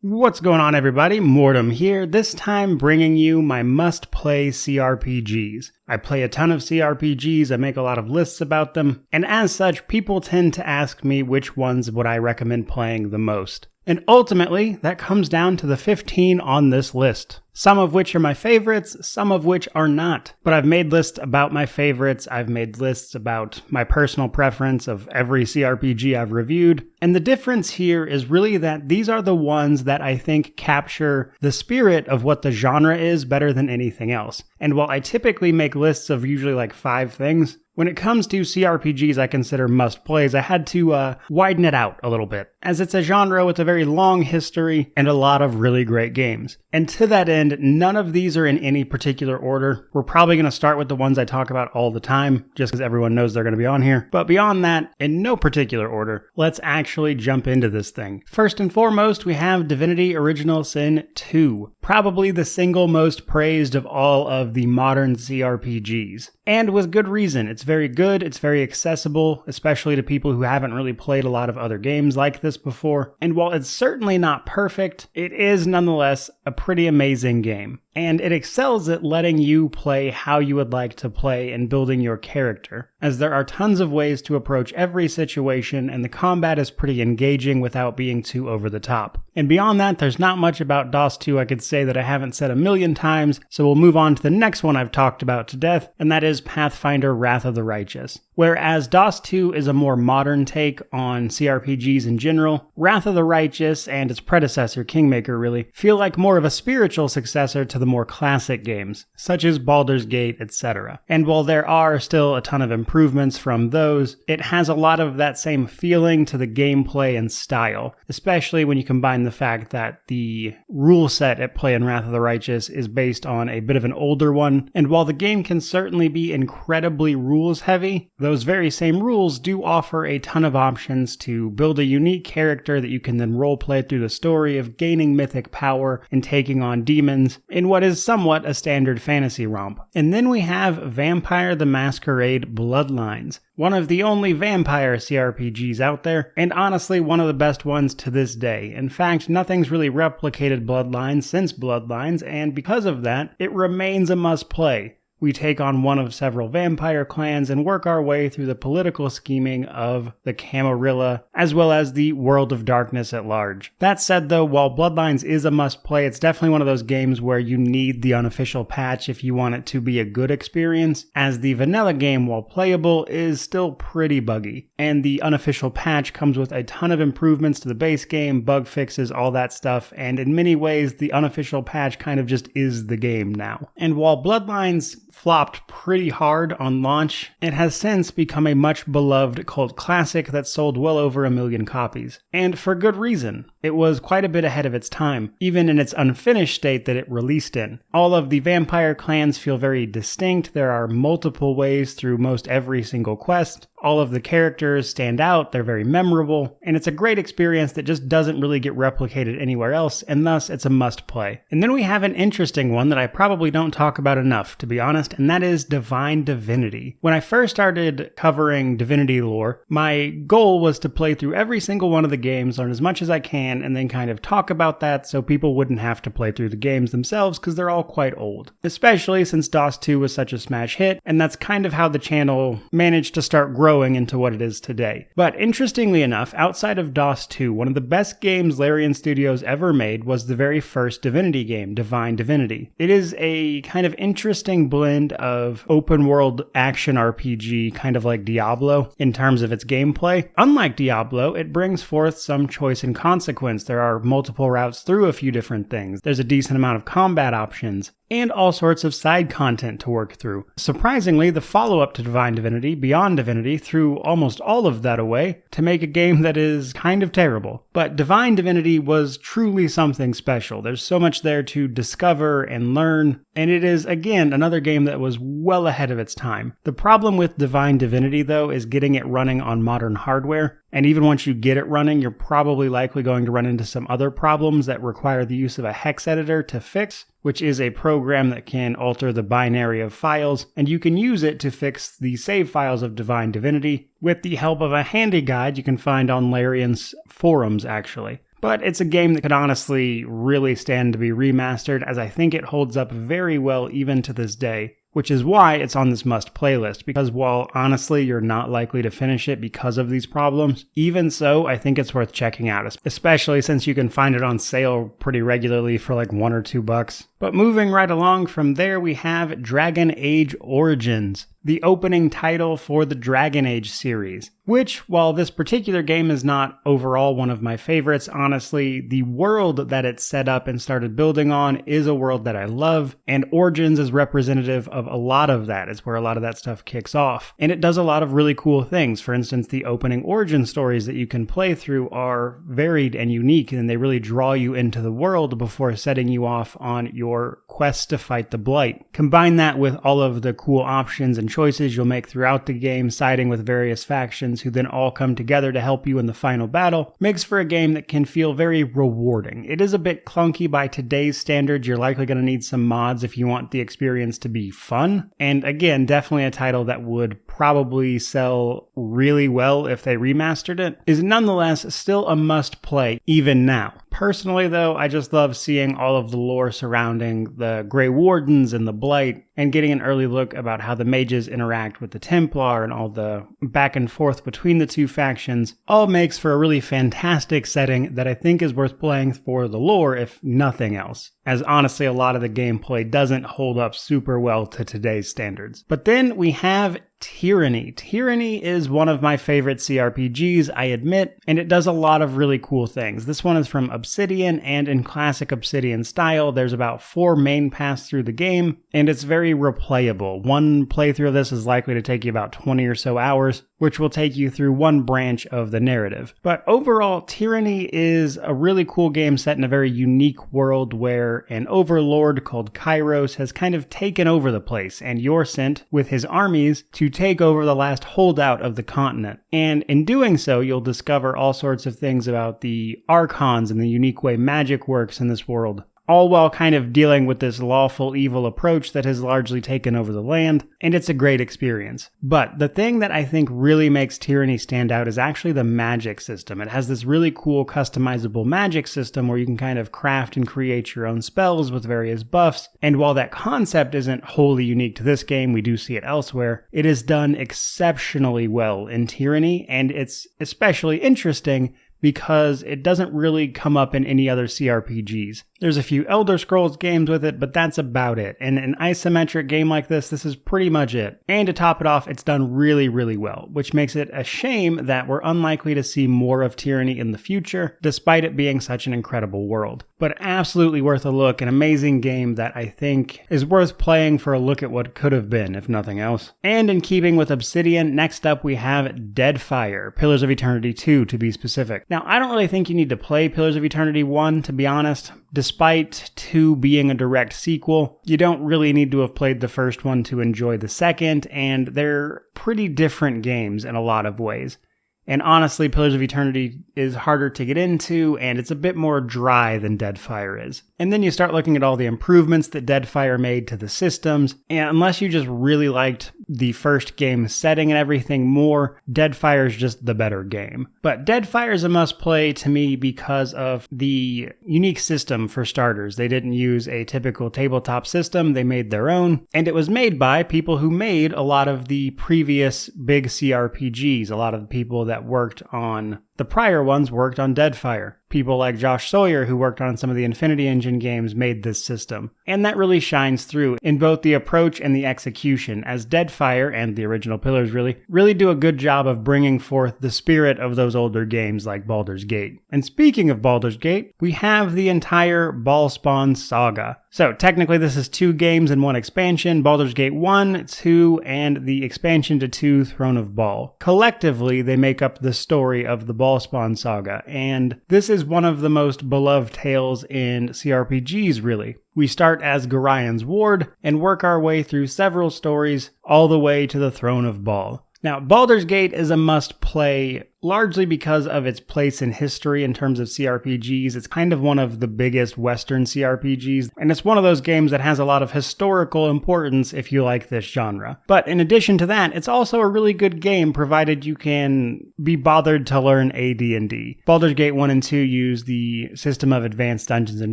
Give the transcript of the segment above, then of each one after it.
What's going on, everybody? Mortem here, this time bringing you my must-play CRPGs. I play a ton of CRPGs, I make a lot of lists about them, and as such, people tend to ask me which ones would I recommend playing the most. And ultimately, that comes down to the 15 on this list. Some of which are my favorites, some of which are not. But I've made lists about my favorites, I've made lists about my personal preference of every CRPG I've reviewed, and the difference here is really that these are the ones that I think capture the spirit of what the genre is better than anything else. And while I typically make lists of usually like 5 things, when it comes to CRPGs I consider must-plays, I had to widen it out a little bit, as it's a genre with a very long history and a lot of really great games. And to that end, none of these are in any particular order. We're probably going to start with the ones I talk about all the time, just because everyone knows they're going to be on here. But beyond that, in no particular order, let's actually jump into this thing. First and foremost, we have Divinity Original Sin 2, probably the single most praised of all of the modern CRPGs. And with good reason. It's very good, it's very accessible, especially to people who haven't really played a lot of other games like this before. And while it's certainly not perfect, it is nonetheless a pretty amazing game. And it excels at letting you play how you would like to play and building your character, as there are tons of ways to approach every situation and the combat is pretty engaging without being too over the top. And beyond that, there's not much about DOS 2 I could say that I haven't said a million times, so we'll move on to the next one I've talked about to death, and that is Pathfinder Wrath of the Righteous. Whereas DOS 2 is a more modern take on CRPGs in general, Wrath of the Righteous and its predecessor, Kingmaker really, feel like more of a spiritual successor to the more classic games, such as Baldur's Gate, etc. And while there are still a ton of improvements from those, it has a lot of that same feeling to the gameplay and style, especially when you combine the fact that the rule set at play in Wrath of the Righteous is based on a bit of an older one, and while the game can certainly be incredibly rules heavy, those very same rules do offer a ton of options to build a unique character that you can then roleplay through the story of gaining mythic power and taking on demons in what is somewhat a standard fantasy romp. And then we have Vampire the Masquerade Bloodlines, one of the only vampire CRPGs out there, and honestly one of the best ones to this day. In fact, nothing's really replicated Bloodlines since Bloodlines, and because of that, it remains a must-play. We take on one of several vampire clans and work our way through the political scheming of the Camarilla, as well as the World of Darkness at large. That said though, while Bloodlines is a must-play, it's definitely one of those games where you need the unofficial patch if you want it to be a good experience, as the vanilla game, while playable, is still pretty buggy. And the unofficial patch comes with a ton of improvements to the base game, bug fixes, all that stuff, and in many ways, the unofficial patch kind of just is the game now. And while Bloodlines flopped pretty hard on launch, it has since become a much beloved cult classic that sold well over 1 million copies. And for good reason. It was quite a bit ahead of its time, even in its unfinished state that it released in. All of the vampire clans feel very distinct, there are multiple ways through most every single quest, all of the characters stand out, they're very memorable, and it's a great experience that just doesn't really get replicated anywhere else, and thus it's a must-play. And then we have an interesting one that I probably don't talk about enough, to be honest, and that is Divine Divinity. When I first started covering Divinity lore, my goal was to play through every single one of the games, learn as much as I can, and then kind of talk about that so people wouldn't have to play through the games themselves because they're all quite old. Especially since DOS 2 was such a smash hit, and that's kind of how the channel managed to start growing into what it is today. But interestingly enough, outside of DOS 2, one of the best games Larian Studios ever made was the very first Divinity game, Divine Divinity. It is a kind of interesting blend of open world action RPG, kind of like Diablo, in terms of its gameplay. Unlike Diablo, it brings forth some choice and consequence. There are multiple routes through a few different things. There's a decent amount of combat options, and all sorts of side content to work through. Surprisingly, the follow-up to Divine Divinity, Beyond Divinity, threw almost all of that away to make a game that is kind of terrible. But Divine Divinity was truly something special. There's so much there to discover and learn, and it is, again, another game that was well ahead of its time. The problem with Divine Divinity, though, is getting it running on modern hardware. And even once you get it running, you're probably likely going to run into some other problems that require the use of a hex editor to fix, which is a program that can alter the binary of files, and you can use it to fix the save files of Divine Divinity with the help of a handy guide you can find on Larian's forums, actually. but it's a game that could honestly really stand to be remastered, as I think it holds up very well even to this day. Which is why it's on this must playlist, because while honestly you're not likely to finish it because of these problems, even so, I think it's worth checking out, especially since you can find it on sale pretty regularly for like $1 or $2. But moving right along from there, we have Dragon Age Origins, the opening title for the Dragon Age series, which, while this particular game is not overall one of my favorites, honestly, the world that it set up and started building on is a world that I love, and Origins is representative of a lot of that. It's where a lot of that stuff kicks off. And it does a lot of really cool things. For instance, the opening origin stories that you can play through are varied and unique, and they really draw you into the world before setting you off on your quest to fight the Blight. Combine that with all of the cool options and choices you'll make throughout the game, siding with various factions who then all come together to help you in the final battle, makes for a game that can feel very rewarding. It is a bit clunky by today's standards. You're likely going to need some mods if you want the experience to be fun. And again, definitely a title that would probably sell really well if they remastered it, is nonetheless still a must play even now. Personally though, I just love seeing all of the lore surrounding the Grey Wardens and the Blight, and getting an early look about how the mages interact with the Templar and all the back and forth between the two factions, all makes for a really fantastic setting that I think is worth playing for the lore if nothing else, as honestly a lot of the gameplay doesn't hold up super well to today's standards. But then we have Tyranny. Tyranny is one of my favorite CRPGs, I admit, and it does a lot of really cool things. This one is from Obsidian, and in classic Obsidian style, there's about 4 main paths through the game, and it's very replayable. One playthrough of this is likely to take you about 20 or so hours, which will take you through one branch of the narrative. But overall, Tyranny is a really cool game set in a very unique world where an overlord called Kairos has kind of taken over the place, and you're sent with his armies to take over the last holdout of the continent. And in doing so, you'll discover all sorts of things about the archons and the unique way magic works in this world, all while kind of dealing with this lawful evil approach that has largely taken over the land, and it's a great experience. But the thing that I think really makes Tyranny stand out is actually the magic system. It has this really cool customizable magic system where you can kind of craft and create your own spells with various buffs, and while that concept isn't wholly unique to this game, we do see it elsewhere, it is done exceptionally well in Tyranny, and it's especially interesting because it doesn't really come up in any other CRPGs. There's a few Elder Scrolls games with it, but that's about it. And an isometric game like this is pretty much it. And to top it off, it's done really, really well, which makes it a shame that we're unlikely to see more of Tyranny in the future, despite it being such an incredible world. But absolutely worth a look, an amazing game that I think is worth playing for a look at what could have been, if nothing else. And in keeping with Obsidian, next up we have Deadfire, Pillars of Eternity 2 to be specific. Now, I don't really think you need to play Pillars of Eternity 1, to be honest. Despite 2 being a direct sequel, you don't really need to have played the first one to enjoy the second, and they're pretty different games in a lot of ways. And honestly, Pillars of Eternity is harder to get into, and it's a bit more dry than Deadfire is. And then you start looking at all the improvements that Deadfire made to the systems, and unless you just really liked the first game setting and everything more, Deadfire is just the better game. But Deadfire is a must-play to me because of the unique system for starters. They didn't use a typical tabletop system, they made their own, and it was made by people who made a lot of the previous big CRPGs, a lot of the people that worked on the prior ones worked on Deadfire. People like Josh Sawyer, who worked on some of the Infinity Engine games, made this system. And that really shines through in both the approach and the execution, as Deadfire, and the original Pillars really do a good job of bringing forth the spirit of those older games like Baldur's Gate. And speaking of Baldur's Gate, we have the entire Bhaalspawn saga. So technically this is 2 games and 1 expansion, Baldur's Gate 1, 2, and the expansion to 2, Throne of Baal. Collectively, they make up the story of the Bhaalspawn saga, and this is one of the most beloved tales in CRPGs, really. We start as Gorian's ward and work our way through several stories all the way to the Throne of Baal. Now, Baldur's Gate is a must-play largely because of its place in history in terms of CRPGs. It's kind of one of the biggest Western CRPGs, and it's one of those games that has a lot of historical importance if you like this genre. But in addition to that, it's also a really good game provided you can be bothered to learn AD&D. Baldur's Gate 1 and 2 use the system of Advanced Dungeons and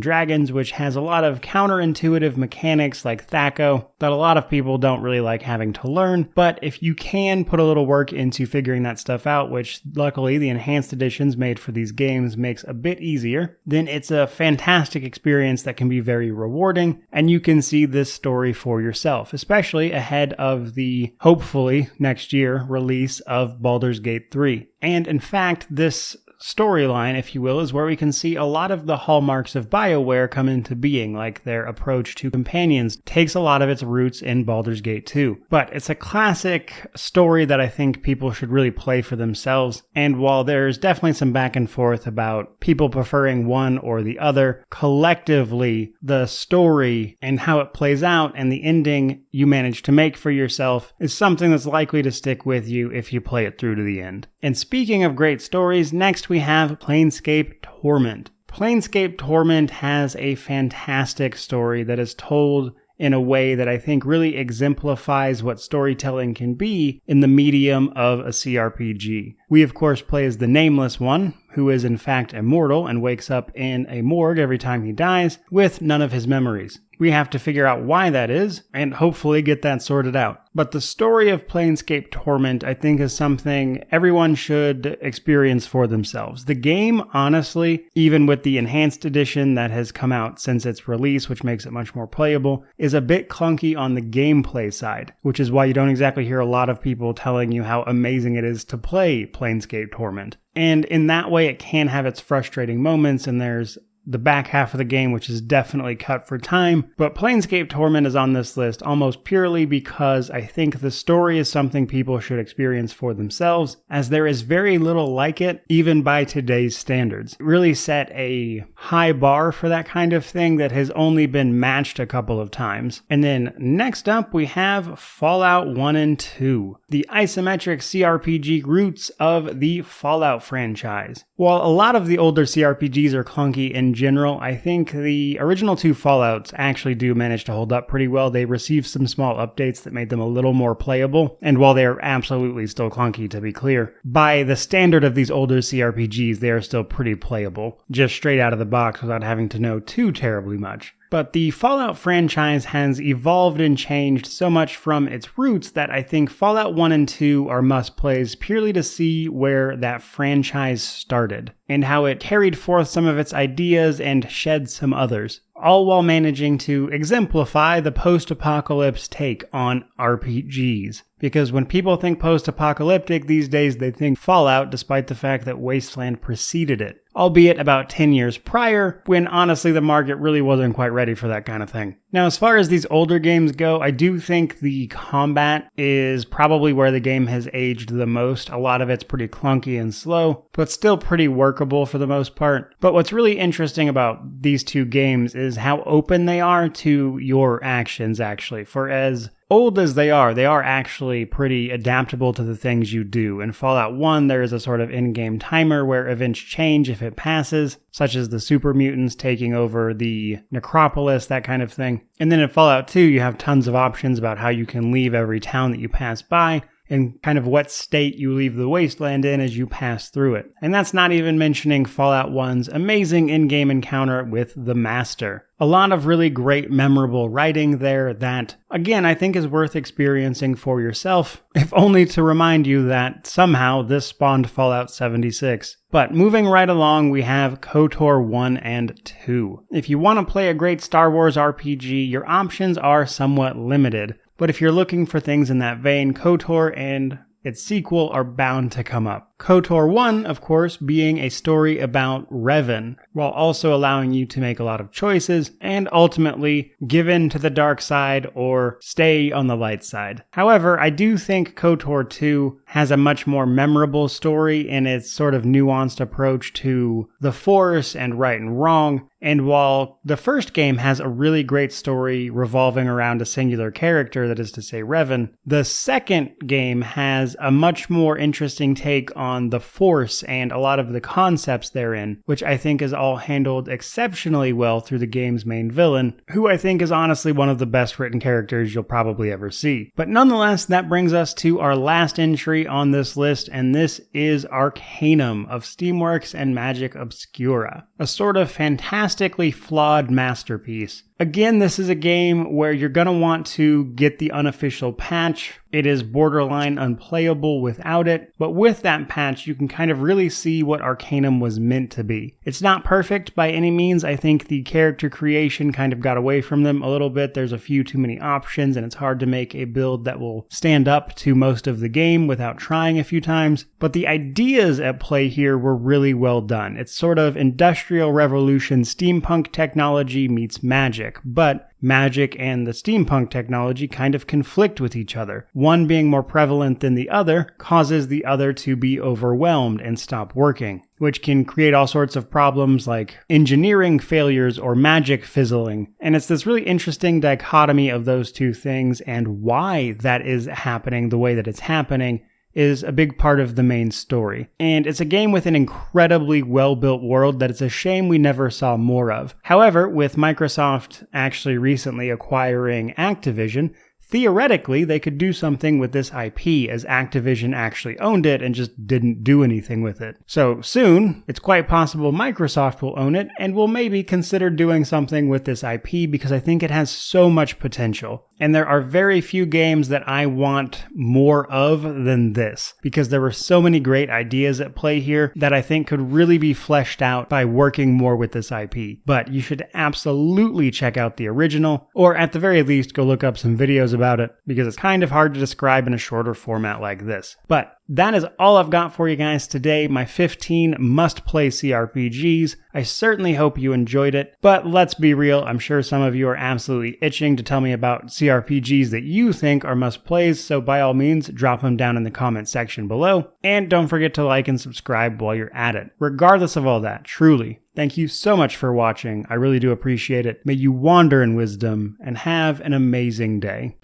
Dragons, which has a lot of counterintuitive mechanics like THAC0 that a lot of people don't really like having to learn, but if you can put a little work into figuring that stuff out, which luckily the enhanced editions made for these games makes a bit easier, then it's a fantastic experience that can be very rewarding, and you can see this story for yourself, especially ahead of the, hopefully, next year release of Baldur's Gate 3. And in fact, this storyline, if you will, is where we can see a lot of the hallmarks of BioWare come into being, like their approach to companions takes a lot of its roots in Baldur's Gate 2. But it's a classic story that I think people should really play for themselves, and while there's definitely some back and forth about people preferring one or the other, collectively, the story and how it plays out and the ending you manage to make for yourself is something that's likely to stick with you if you play it through to the end. And speaking of great stories, next we have Planescape Torment. Planescape Torment has a fantastic story that is told in a way that I think really exemplifies what storytelling can be in the medium of a CRPG. We of course play as the Nameless One, who is in fact immortal and wakes up in a morgue every time he dies, with none of his memories. We have to figure out why that is, and hopefully get that sorted out. But the story of Planescape Torment, I think, is something everyone should experience for themselves. The game, honestly, even with the enhanced edition that has come out since its release, which makes it much more playable, is a bit clunky on the gameplay side, which is why you don't exactly hear a lot of people telling you how amazing it is to play Planescape Torment. And in that way, it can have its frustrating moments, and there's the back half of the game, which is definitely cut for time. But Planescape Torment is on this list almost purely because I think the story is something people should experience for themselves, as there is very little like it, even by today's standards. It really set a high bar for that kind of thing that has only been matched a couple of times. And then next up, we have Fallout 1 and 2, the isometric CRPG roots of the Fallout franchise. While a lot of the older CRPGs are clunky in general, I think the original two Fallouts actually do manage to hold up pretty well. They received some small updates that made them a little more playable, and while they are absolutely still clunky, to be clear, by the standard of these older CRPGs, they are still pretty playable, just straight out of the box without having to know too terribly much. But the Fallout franchise has evolved and changed so much from its roots that I think Fallout 1 and 2 are must-plays purely to see where that franchise started, and how it carried forth some of its ideas and shed some others, all while managing to exemplify the post-apocalypse take on RPGs. Because when people think post-apocalyptic these days, they think Fallout, despite the fact that Wasteland preceded it. Albeit about 10 years prior, when honestly the market really wasn't quite ready for that kind of thing. Now, as far as these older games go, I do think the combat is probably where the game has aged the most. A lot of it's pretty clunky and slow, but still pretty workable for the most part. But what's really interesting about these two games is how open they are to your actions, actually. For as old as they are actually pretty adaptable to the things you do. In Fallout 1, there is a sort of in-game timer where events change if it passes, such as the super mutants taking over the necropolis, that kind of thing. And then in Fallout 2, you have tons of options about how you can leave every town that you pass by, and kind of what state you leave the wasteland in as you pass through it. And that's not even mentioning Fallout 1's amazing in-game encounter with the Master. A lot of really great, memorable writing there that, again, I think is worth experiencing for yourself, if only to remind you that somehow this spawned Fallout 76. But moving right along, we have KOTOR 1 and 2. If you want to play a great Star Wars RPG, your options are somewhat limited. But if you're looking for things in that vein, KOTOR and its sequel are bound to come up. KOTOR 1, of course, being a story about Revan, while also allowing you to make a lot of choices and ultimately give in to the dark side or stay on the light side. However, I do think KOTOR 2 has a much more memorable story in its sort of nuanced approach to the Force and right and wrong. And while the first game has a really great story revolving around a singular character, that is to say Revan, the second game has a much more interesting take on on the Force and a lot of the concepts therein, which I think is all handled exceptionally well through the game's main villain, who I think is honestly one of the best written characters you'll probably ever see. But nonetheless, that brings us to our last entry on this list, and this is Arcanum of Steamworks and Magic Obscura, a sort of fantastically flawed masterpiece. Again, this is a game where you're going to want to get the unofficial patch. It is borderline unplayable without it, but with that patch, you can kind of really see what Arcanum was meant to be. It's not perfect by any means. I think the character creation kind of got away from them a little bit. There's a few too many options, and it's hard to make a build that will stand up to most of the game without trying a few times. But the ideas at play here were really well done. It's sort of Industrial Revolution steampunk technology meets magic. But magic and the steampunk technology kind of conflict with each other. One being more prevalent than the other causes the other to be overwhelmed and stop working, which can create all sorts of problems like engineering failures or magic fizzling. And it's this really interesting dichotomy of those two things, and why that is happening the way that it's happening is a big part of the main story. And it's a game with an incredibly well-built world that it's a shame we never saw more of. However, with Microsoft actually recently acquiring Activision, theoretically, they could do something with this IP, as Activision actually owned it and just didn't do anything with it. So soon, it's quite possible Microsoft will own it and will maybe consider doing something with this IP, because I think it has so much potential. And there are very few games that I want more of than this, because there were so many great ideas at play here that I think could really be fleshed out by working more with this IP. But you should absolutely check out the original, or at the very least go look up some videos about it, because it's kind of hard to describe in a shorter format like this. But that is all I've got for you guys today, my 15 must-play CRPGs. I certainly hope you enjoyed it, but let's be real, I'm sure some of you are absolutely itching to tell me about CRPGs that you think are must-plays, so by all means, drop them down in the comment section below, and don't forget to like and subscribe while you're at it. Regardless of all that, truly, thank you so much for watching. I really do appreciate it. May you wander in wisdom and have an amazing day.